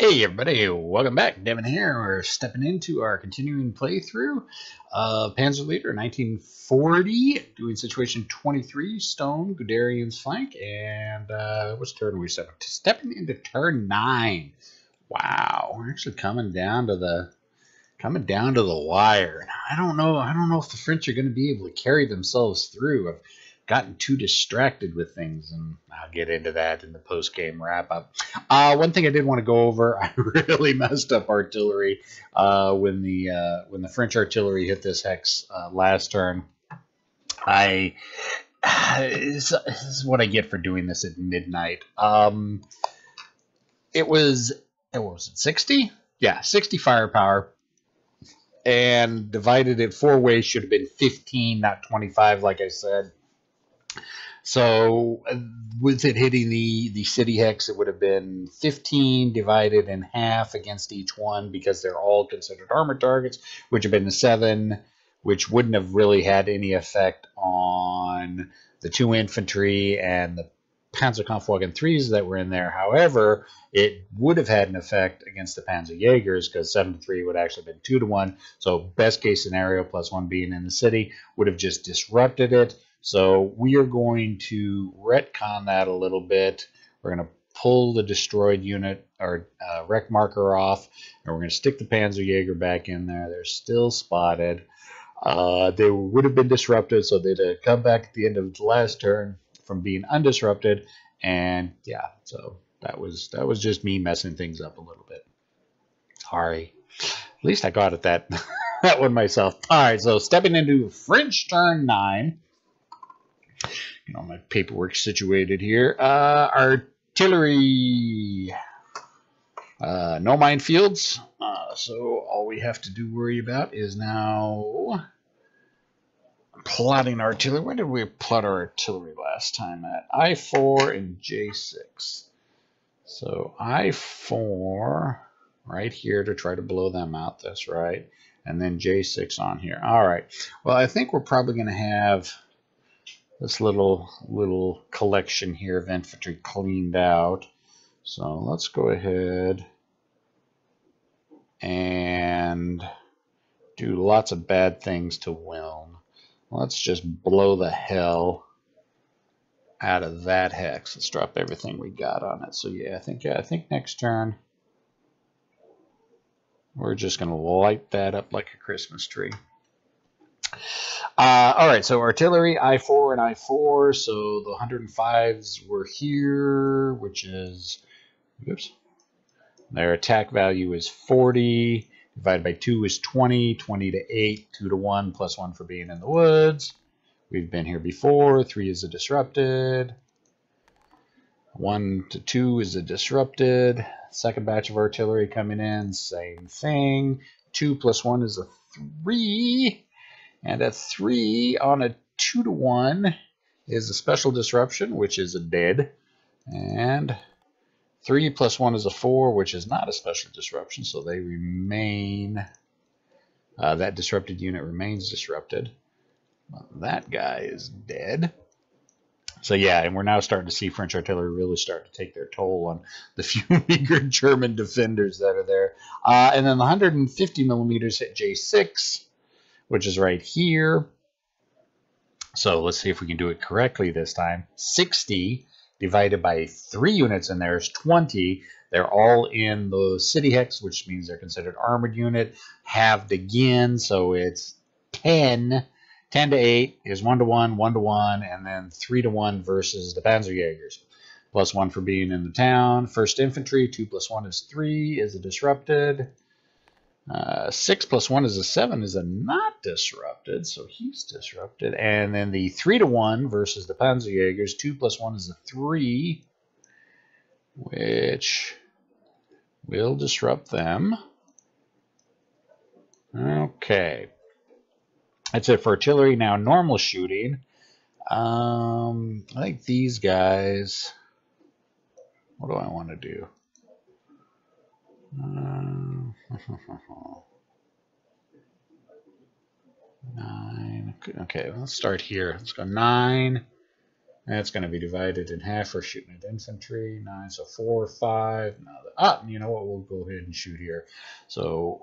Hey everybody, welcome back. Devin here. We're stepping into our continuing playthrough of Panzer Leader 1940, doing situation 23, Stonne, Guderian's flank, and what's turn are we stepping? Stepping into turn 9. Wow, we're actually coming down to the wire. I don't know if the French are going to be able to carry themselves through. I've gotten too distracted with things, and I'll get into that in the post-game wrap-up. One thing I did want to go over, I really messed up artillery when the French artillery hit this hex last turn. This is what I get for doing this at midnight. It was 60? Yeah, 60 firepower. And divided it 4 ways should have been 15, not 25, like I said. So with it hitting the city hex, it would have been 15 divided in half against each one because they're all considered armor targets, which have been 7, which wouldn't have really had any effect on the 2 infantry and the Panzerkampfwagen 3s that were in there. However, it would have had an effect against the Panzerjägers because 7 to 3 would actually have been 2 to 1. So best case scenario, +1 being in the city, would have just disrupted it. So we are going to retcon that a little bit. We're going to pull the destroyed unit or wreck marker off, and we're going to stick the Panzerjäger back in there. They're still spotted. They would have been disrupted, so they'd come back at the end of the last turn from being undisrupted, and yeah, so that was just me messing things up a little bit. Sorry. At least I got at that that one myself. All right, so stepping into French turn 9. My paperwork situated here. Artillery. No minefields. So all we have to worry about is now plotting artillery. Where did we plot our artillery last time at? I4 and J6. So I4 right here to try to blow them out. That's right. And then J6 on here. All right. Well, I think we're probably going to have this little collection here of infantry cleaned out. So let's go ahead and do lots of bad things to Wilm. Let's just blow the hell out of that hex. Let's drop everything we got on it. So yeah, I think next turn we're just going to light that up like a Christmas tree. All right, so artillery, I4 and I4. So the 105s were here, which is, oops, their attack value is 40. Divided by 2 is 20. 20 to 8, 2 to 1, +1 for being in the woods. We've been here before. 3 is a disrupted. 1 to 2 is a disrupted. Second batch of artillery coming in, same thing. 2 + 1 is a 3. And a 3 on a 2 to 1 is a special disruption, which is a dead. And 3 + 1 is a 4, which is not a special disruption, so they remain. That disrupted unit remains disrupted. Well, that guy is dead. So yeah, and we're now starting to see French artillery really start to take their toll on the few meager German defenders that are there. And then the 150 millimeters hit J6, which is right here. So let's see if we can do it correctly this time. 60 divided by 3 units in there is 20. They're all in the city hex, which means they're considered armored unit. Halved again, so it's 10. 10 to 8 is 1 to 1, 1 to 1, and then 3 to 1 versus the Panzerjägers. +1 for being in the town. First infantry, 2 + 1 is 3, is a disrupted. 6 + 1 is a 7, is a not disrupted, so he's disrupted. And then the 3 to 1 versus the Panzerjägers, 2 + 1 is a 3, which will disrupt them. Okay. That's it for artillery. Now normal shooting. I think these guys, what do I want to do? 9. Okay, let's start here. Let's go 9, That's going to be divided in half for shooting at infantry. 9, so 4, 5. No, you know what? We'll go ahead and shoot here. So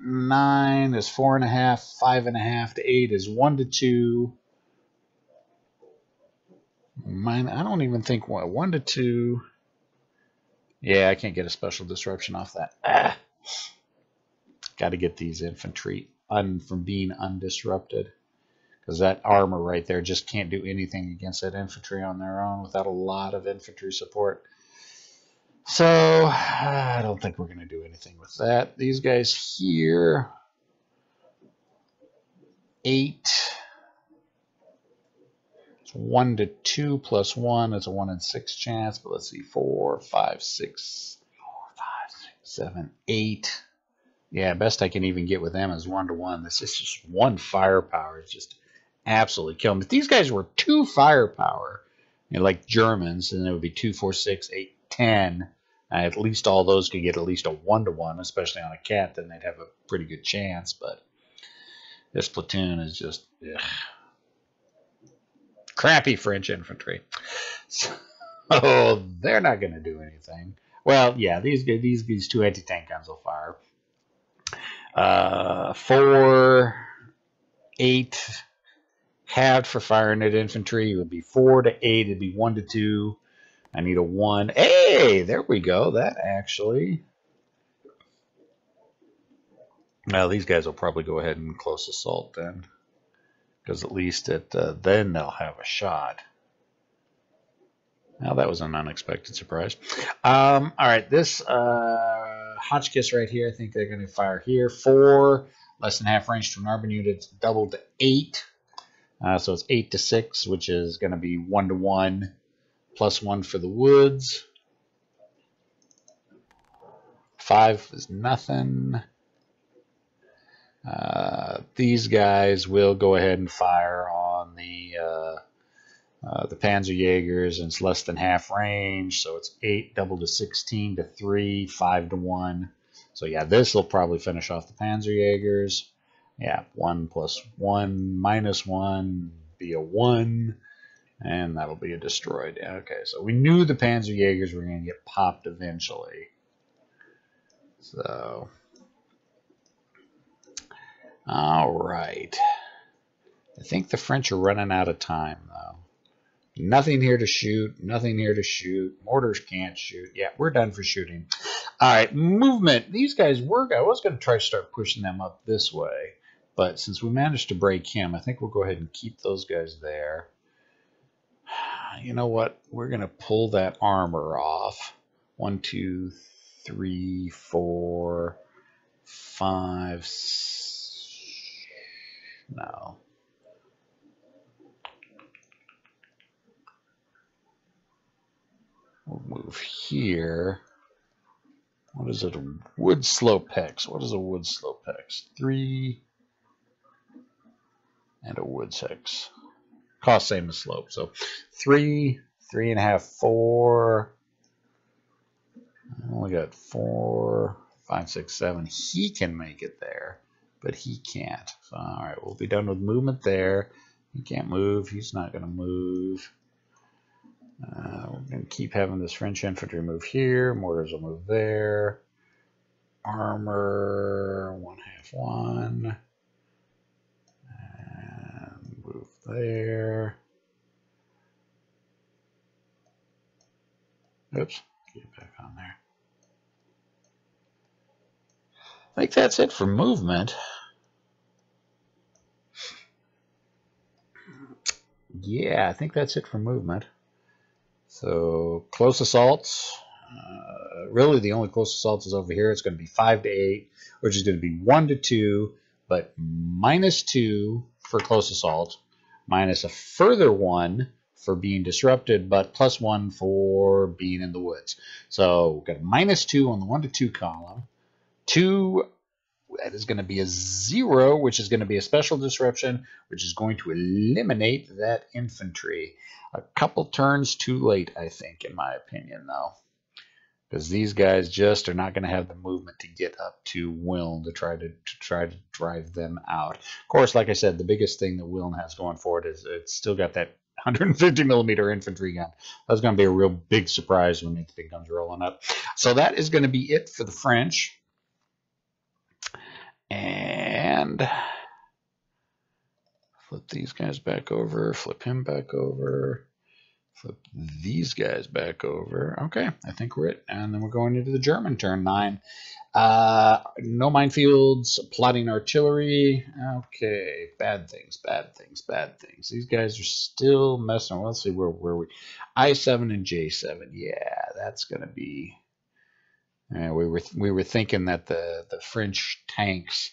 9 is 4.5. 5.5 to 8 is 1 to 2. Mine, I don't even think 1 to 2. Yeah, I can't get a special disruption off that. Got to get these infantry from being undisrupted. Because that armor right there just can't do anything against that infantry on their own without a lot of infantry support. So, I don't think we're going to do anything with that. These guys here, 8. It's 1 to 2 plus 1. It's a 1 in 6 chance. But let's see, 4, 5, 6, 7, 8. Yeah, best I can even get with them is 1 to 1. This is just 1 firepower. It's just absolutely kill them. If these guys were 2 firepower, like Germans, then it would be 2, 4, 6, 8, 10. At least all those could get at least a 1 to 1, especially on a cat. Then they'd have a pretty good chance. But this platoon is just crappy French infantry. So they're not going to do anything. Well, yeah, these 2 anti-tank guns will fire. 4, 8. Halved for firing at infantry. It would be 4 to 8. It'd be 1 to 2. I need a 1. Hey, there we go. That actually. Well, these guys will probably go ahead and close assault then, because at least then they'll have a shot. Now that was an unexpected surprise. All right, this Hotchkiss right here. I think they're going to fire here. 4, less than half range to an Arbor unit. It's doubled to 8. So it's 8 to 6, which is going to be 1 to 1, plus 1 for the woods. 5 is nothing. These guys will go ahead and fire on the Panzer Jaegers, and it's less than half range, so it's 8 double to 16 to 3, 5 to 1. So yeah, this will probably finish off the Panzer Jaegers. Yeah, 1 plus 1 minus 1 be a 1, and that'll be a destroyed. Okay, so we knew the Panzer Jaegers were going to get popped eventually. So, all right. I think the French are running out of time, though. Nothing here to shoot. Nothing here to shoot. Mortars can't shoot. Yeah, we're done for shooting. All right, movement. These guys work. I was going to try to start pushing them up this way. But since we managed to break him, I think we'll go ahead and keep those guys there. You know what? We're going to pull that armor off. 1, 2, 3, 4, 5. No. We'll move here. What is it? A wood slope hex. What is a wood slope hex? 3 and a wood hex. Cost same as slope. So 3, 3.5, 4. I only got 4, 5, 6, 7. He can make it there, but he can't. So, all right, we'll be done with movement there. He can't move. He's not going to move. We're going to keep having this French infantry move here. Mortars will move there. Armor, 1/2 1. And move there. Oops, get back on there. I think that's it for movement. Yeah, I think that's it for movement. So close assaults. Really, the only close assaults is over here. It's going to be 5 to 8, which is going to be 1 to 2, but minus 2 for close assault, minus a further 1 for being disrupted, but plus 1 for being in the woods. So we've got a minus 2 on the 1 to 2 column. 2, that is going to be a 0, which is going to be a special disruption, which is going to eliminate that infantry. A couple turns too late, I think, in my opinion, though. Because these guys just are not going to have the movement to get up to Wiln to try to drive them out. Of course, like I said, the biggest thing that Wiln has going for it is it's still got that 150 millimeter infantry gun. That's going to be a real big surprise when that thing comes rolling up. So that is going to be it for the French. And flip these guys back over, flip him back over, flip these guys back over. Okay, I think we're it. And then we're going into the German turn 9. No minefields, plotting artillery. Okay, bad things, bad things, bad things. These guys are still messing. Let's see, where were we? I7 and J7. Yeah, that's going to be... we were thinking that the French tanks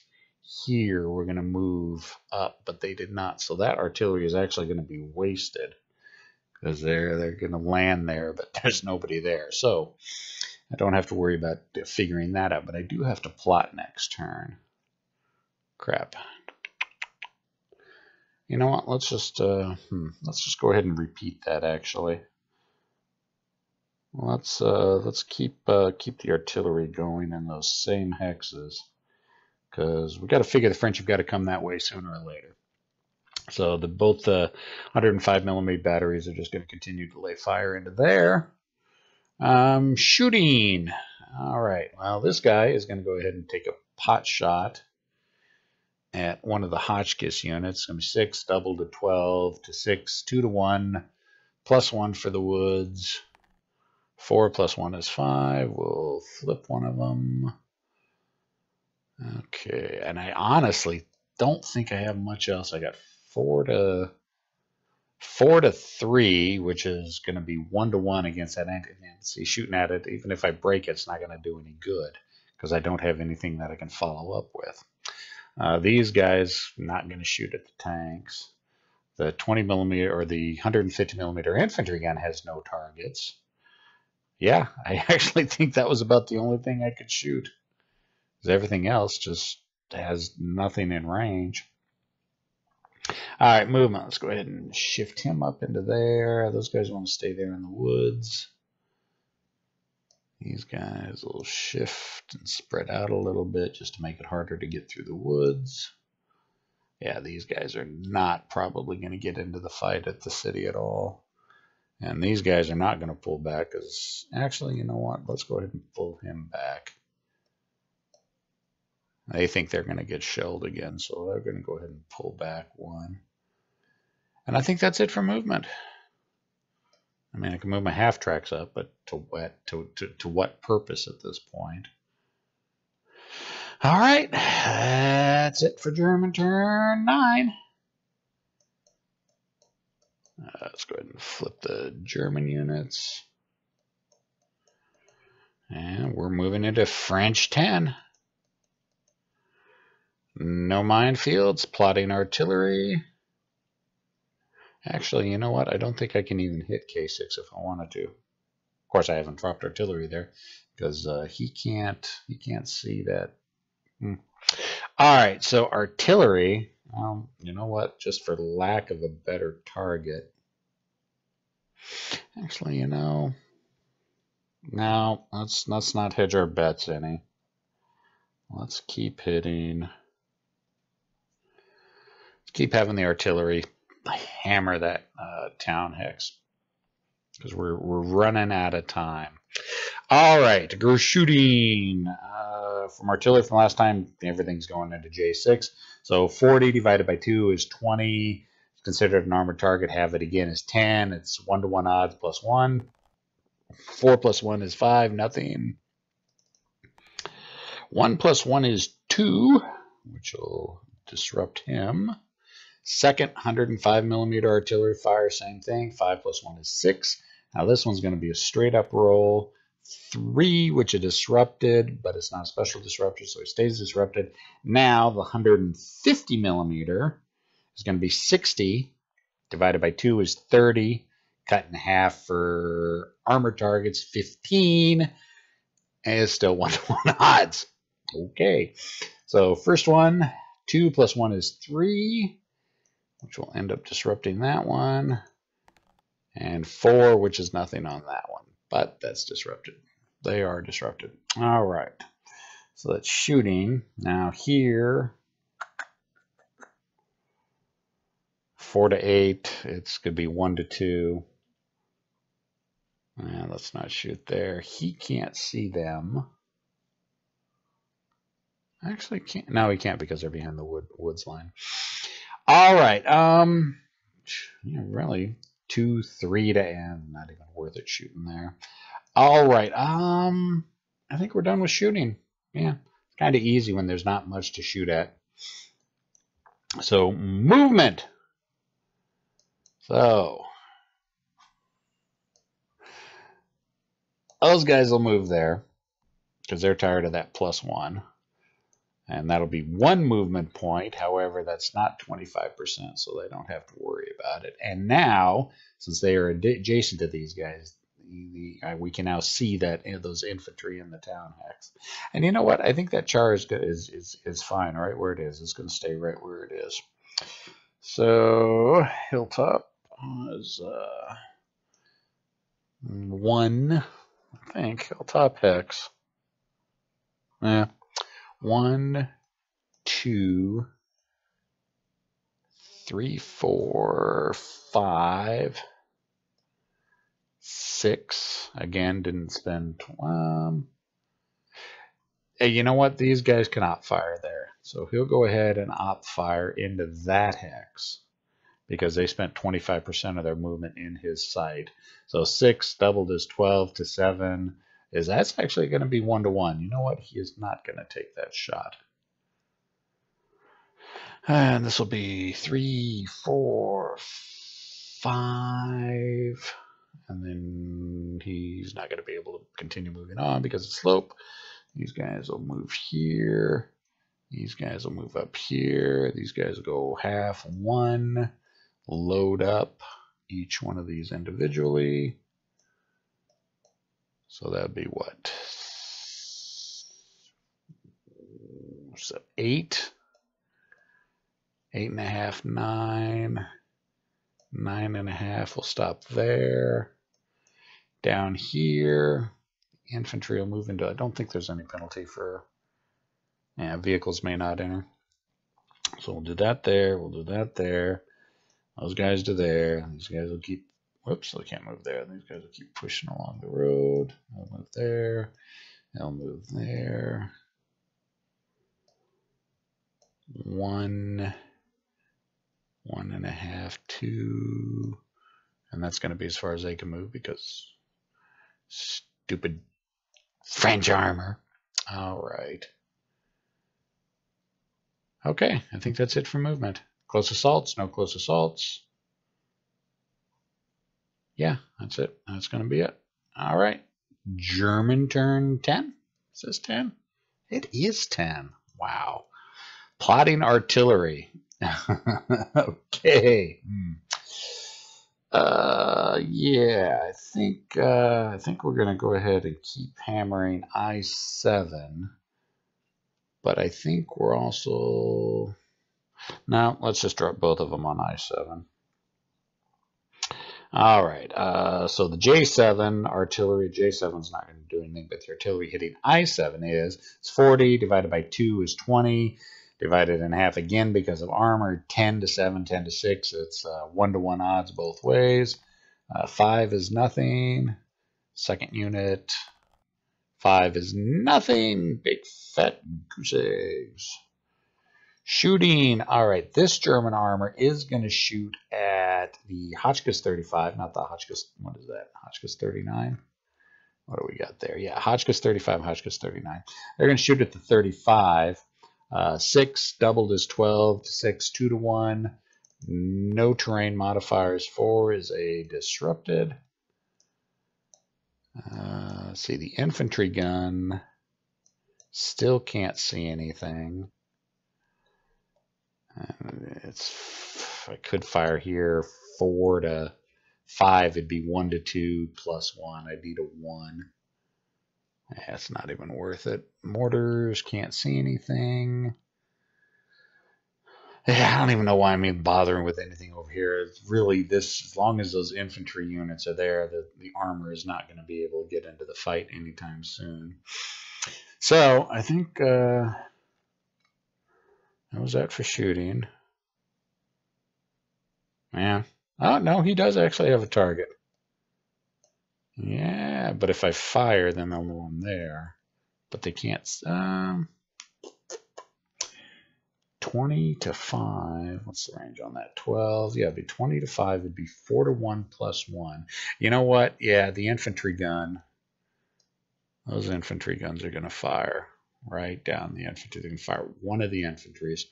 here were going to move up, but they did not. So that artillery is actually going to be wasted because they're going to land there, but there's nobody there. So I don't have to worry about figuring that out, but I do have to plot next turn. Crap. You know what? Let's just go ahead and repeat that. Actually, let's keep the artillery going in those same hexes, because we got to figure the French have got to come that way sooner or later. So both the 105 millimeter batteries are just going to continue to lay fire into there. Shooting. All right. Well, this guy is going to go ahead and take a pot shot at one of the Hotchkiss units. It's going to be 6, double to 12 to 6, 2 to 1, +1 for the woods. 4 + 1 is 5. We'll flip one of them. Okay. And I honestly don't think I have much else. I got 4 to 3, which is going to be 1 to 1 against that anti-nancy. Shooting at it, even if I break it, it's not going to do any good because I don't have anything that I can follow up with. These guys not going to shoot at the tanks. The 20 millimeter or the 150 millimeter infantry gun has no targets. Yeah, I actually think that was about the only thing I could shoot, because everything else just has nothing in range. All right, movement. Let's go ahead and shift him up into there. Those guys want to stay there in the woods. These guys will shift and spread out a little bit just to make it harder to get through the woods. Yeah, these guys are not probably going to get into the fight at the city at all. And these guys are not going to pull back because, actually, you know what? Let's go ahead and pull him back. They think they're going to get shelled again, so they're going to go ahead and pull back 1. And I think that's it for movement. I mean, I can move my half tracks up, but to what purpose at this point? All right, that's it for German turn 9. Let's go ahead and flip the German units. And we're moving into French 10. No minefields, plotting artillery. Actually, you know what? I don't think I can even hit K6 if I wanted to. Of course, I haven't dropped artillery there because he can't see that. All right, so artillery. You know what? Just for lack of a better target. Actually, you know, no, let's not hedge our bets any. Let's keep hitting. Keep having the artillery hammer that town hex because we're running out of time. All right, go shooting from artillery from last time. Everything's going into J6. So 40 divided by 2 is 20. It's considered an armored target. Have it again is 10. It's 1 to 1 odds +1. 4 + 1 is 5. Nothing. 1 + 1 is 2, which will disrupt him. Second 105 millimeter artillery fire, same thing. 5 + 1 is 6. Now this one's going to be a straight up roll. 3, which is disrupted, but it's not a special disruptor, so it stays disrupted. Now the 150 millimeter is going to be 60. Divided by 2 is 30. Cut in half for armor targets, 15. And it's still 1 to 1 odds. Okay. So first one, 2 + 1 is 3. Which will end up disrupting that one. And 4, which is nothing on that one. But that's disrupted. They are disrupted. All right. So that's shooting. Now here, 4 to 8. It's going to be 1 to 2. Let's not shoot there. He can't see them. Actually, can't. No, he can't because they're behind the woods line. All right. Yeah, really, 2, 3 to end. Not even worth it shooting there. All right. I think we're done with shooting. Yeah, kind of easy when there's not much to shoot at. So movement. So those guys will move there because they're tired of that +1. And that'll be 1 movement point. However, that's not 25%, so they don't have to worry about it. And now, since they are adjacent to these guys, we can now see that those infantry in the town hex. And you know what? I think that char is fine right where it is. It's going to stay right where it is. So hilltop is 1, I think. Hilltop hex. Yeah. 1, 2, 3, 4, 5, 6. Again, didn't spend. You know what? These guys can op fire there. So he'll go ahead and op fire into that hex because they spent 25% of their movement in his site. So 6 doubled is 12 to 7. That's actually going to be 1 to 1. You know what? He is not going to take that shot. And this will be 3, 4, 5. And then he's not going to be able to continue moving on because of slope. These guys will move here. These guys will move up here. These guys will go half 1. Load up each one of these individually. So that would be what? So 8. 8.5, 9. 9.5 will stop there. Down here, infantry will move into. I don't think there's any penalty for. Yeah, vehicles may not enter. So we'll do that there. We'll do that there. Those guys do there. These guys will keep. Whoops, they can't move there. These guys will keep pushing along the road. They'll move there. They'll move there. 1, 1.5, 2. And that's going to be as far as they can move because stupid French armor. All right. Okay, I think that's it for movement. Close assaults, no close assaults. Yeah, that's it. That's going to be it. All right. German turn 10. It says 10. It is 10. Wow. Plotting artillery. Okay. Yeah, I think we're going to go ahead and keep hammering I7. But I think we're also... No, let's just drop both of them on I7. All right, so the J7 artillery, J7 is not going to do anything, but the artillery hitting I7 it's 40 divided by 2 is 20, divided in half again because of armor, 10 to 7, 10 to 6. It's 1 to 1 odds both ways. 5 is nothing. Second unit, 5 is nothing. Big fat goose eggs. Shooting. All right, this German armor is going to shoot at the Hotchkiss 35, not the Hotchkiss, what is that? Hotchkiss 39? What do we got there? Yeah, Hotchkiss 35, Hotchkiss 39. They're going to shoot at the 35. 6 doubled is 12 to 6, 2 to 1. No terrain modifiers. 4 is a disrupted. See, the infantry gun still can't see anything. I could fire here 4 to 5. It'd be 1 to 2 plus 1. I'd need a 1. That's not even worth it. Mortars can't see anything. Yeah, I don't even know why I'm even bothering with anything over here. It's really this, as long as those infantry units are there, the armor is not going to be able to get into the fight anytime soon. So I think that was that for shooting. Man. Oh, no, he does actually have a target. Yeah, but if I fire, then they'll know I'm there. But they can't. 20 to 5. What's the range on that? 12. Yeah, it'd be 20 to 5. It'd be 4 to 1 plus 1. You know what? Yeah, the infantry gun. Those infantry guns are going to fire right down the infantry. They can fire one of the infantries.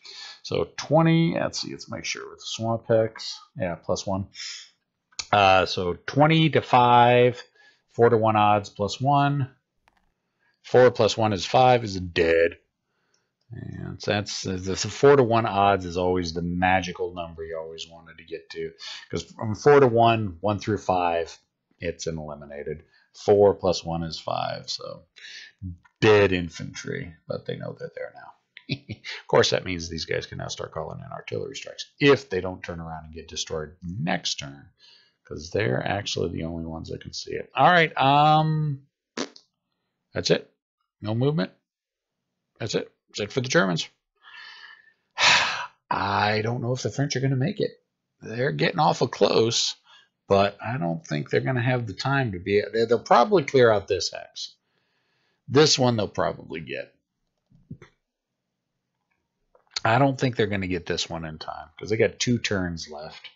So 20. Let's see. Let's make sure with Swamp Hex. Yeah, plus 1. So 20 to 5. 4 to 1 odds plus 1. 4 plus 1 is 5 is dead. And so that's the 4 to 1 odds is always the magical number you always wanted to get to. Because from 4 to 1, 1 through 5, it's an eliminated. 4 plus 1 is 5. So dead infantry, but they know they're there now. Of course, that means these guys can now start calling in artillery strikes if they don't turn around and get destroyed next turn. Because they're actually the only ones that can see it. All right, that's it. No movement. That's it. That's it for the Germans. I don't know if the French are going to make it. They're getting awful close, but I don't think they're going to have the time to be. They'll probably clear out this hex. This one they'll probably get. I don't think they're going to get this one in time because they got 2 turns left.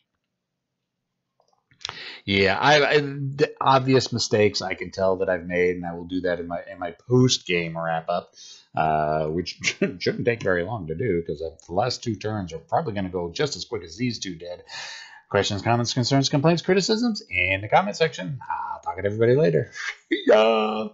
Yeah, the obvious mistakes I can tell that I've made, and I will do that in my post-game wrap-up, which shouldn't take very long to do because the last 2 turns are probably going to go just as quick as these 2 did. Questions, comments, concerns, complaints, criticisms in the comment section. I'll talk to everybody later. Yeah.